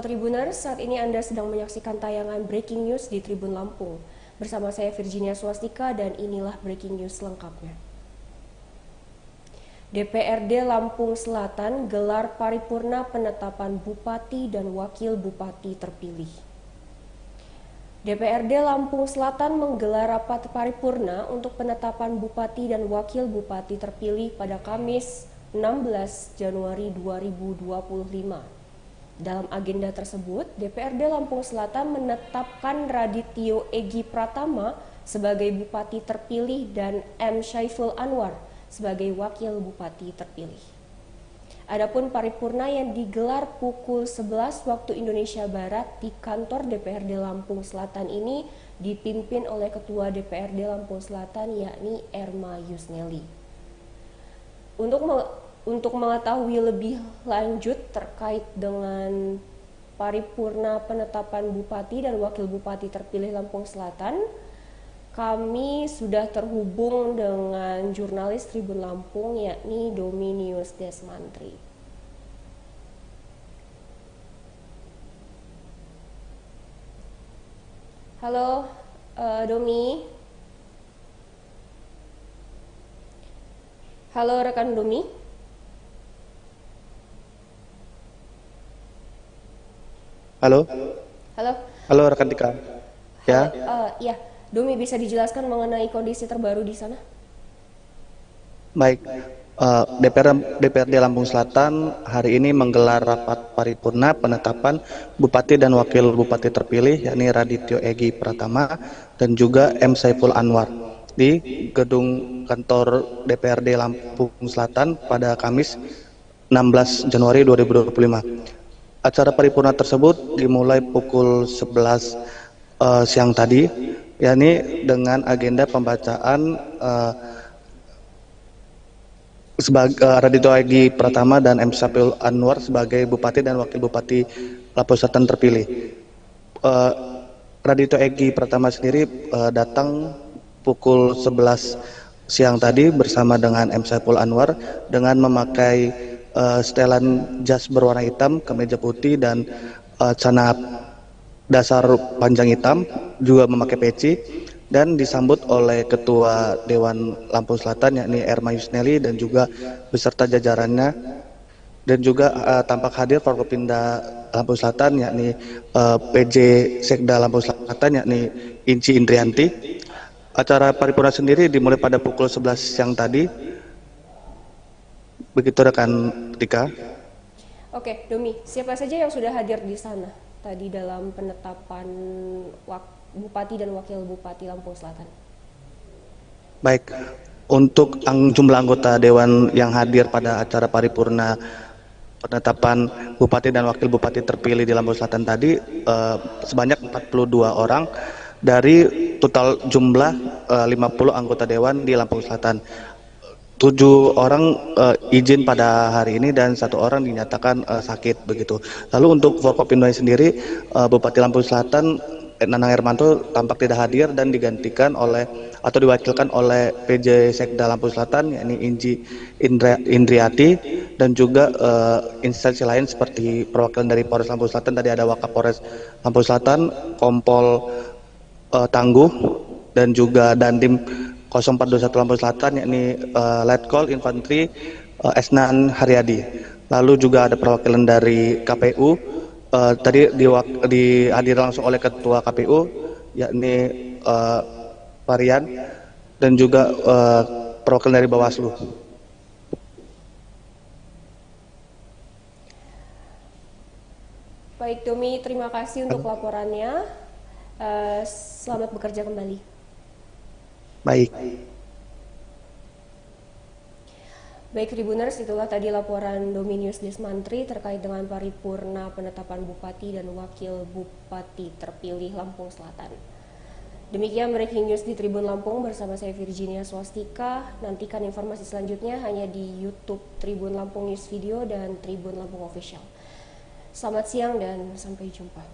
Halo Tribuners, saat ini Anda sedang menyaksikan tayangan Breaking News di Tribun Lampung. Bersama saya Virginia Swastika dan inilah Breaking News lengkapnya. DPRD Lampung Selatan gelar paripurna penetapan Bupati dan Wakil Bupati terpilih. DPRD Lampung Selatan menggelar rapat paripurna untuk penetapan Bupati dan Wakil Bupati terpilih pada Kamis 16 Januari 2025. Dalam agenda tersebut, DPRD Lampung Selatan menetapkan Radityo Egi Pratama sebagai Bupati terpilih dan M. Syaiful Anwar sebagai Wakil Bupati terpilih. Adapun paripurna yang digelar pukul 11 waktu Indonesia Barat di kantor DPRD Lampung Selatan ini dipimpin oleh Ketua DPRD Lampung Selatan yakni Erma Yusneli. Untuk mengetahui lebih lanjut terkait dengan paripurna penetapan Bupati dan Wakil Bupati terpilih Lampung Selatan, kami sudah terhubung dengan jurnalis Tribun Lampung yakni Dominius Desmantri. Halo Domi. Halo rekan Domi. Halo, Halo. halo rekan Tika. Ya, Ya, Domi bisa dijelaskan mengenai kondisi terbaru di sana? baik. DPRD Lampung Selatan hari ini menggelar rapat paripurna penetapan Bupati dan Wakil Bupati terpilih yakni Radityo Egi Pratama dan juga M. Saiful Anwar di gedung kantor DPRD Lampung Selatan pada Kamis 16 Januari 2025. Acara paripurna tersebut dimulai pukul 11 siang tadi, yakni dengan agenda pembacaan Radityo Egi Pratama dan M. Syaiful Anwar sebagai Bupati dan Wakil Bupati Lampung Selatan terpilih. Radityo Egi Pratama sendiri datang pukul 11 siang tadi bersama dengan M. Syaiful Anwar dengan memakai setelan jas berwarna hitam, kemeja putih dan celana dasar panjang hitam, juga memakai peci, dan disambut oleh Ketua Dewan Lampung Selatan yakni Erma Yusneli dan juga beserta jajarannya, dan juga tampak hadir Forkopimda Lampung Selatan yakni PJ Sekda Lampung Selatan yakni Inci Indrianti. Acara paripurna sendiri dimulai pada pukul 11 siang tadi. Begitu rekan Tika. Oke, Domi, siapa saja yang sudah hadir di sana tadi dalam penetapan Bupati dan Wakil Bupati Lampung Selatan? Baik, untuk jumlah anggota Dewan yang hadir pada acara paripurna penetapan Bupati dan Wakil Bupati terpilih di Lampung Selatan tadi sebanyak 42 orang dari total jumlah 50 anggota Dewan di Lampung Selatan. 7 orang izin pada hari ini dan 1 orang dinyatakan sakit begitu. Lalu untuk Forkopimda sendiri, Bupati Lampung Selatan Nanang Hermanto tampak tidak hadir dan digantikan oleh atau diwakilkan oleh PJ Sekda Lampung Selatan yakni Inci Indriati, dan juga instansi lain seperti perwakilan dari Polres Lampung Selatan. Tadi ada Wakapolres Lampung Selatan, Kompol Tangguh, dan juga Dandim 0421 Lampung Selatan yakni Letkol Infantri Esnan Haryadi. Lalu juga ada perwakilan dari KPU, tadi dihadir langsung oleh Ketua KPU yakni Varian, dan juga perwakilan dari Bawaslu. Baik Domi, terima kasih untuk laporannya. Selamat bekerja kembali. Baik. Baik Tribuners, itulah tadi laporan Dominius Desmantri terkait dengan paripurna penetapan Bupati dan Wakil Bupati terpilih Lampung Selatan. Demikian breaking news di Tribun Lampung bersama saya Virginia Swastika. Nantikan informasi selanjutnya hanya di YouTube Tribun Lampung News Video dan Tribun Lampung Official. Selamat siang dan sampai jumpa.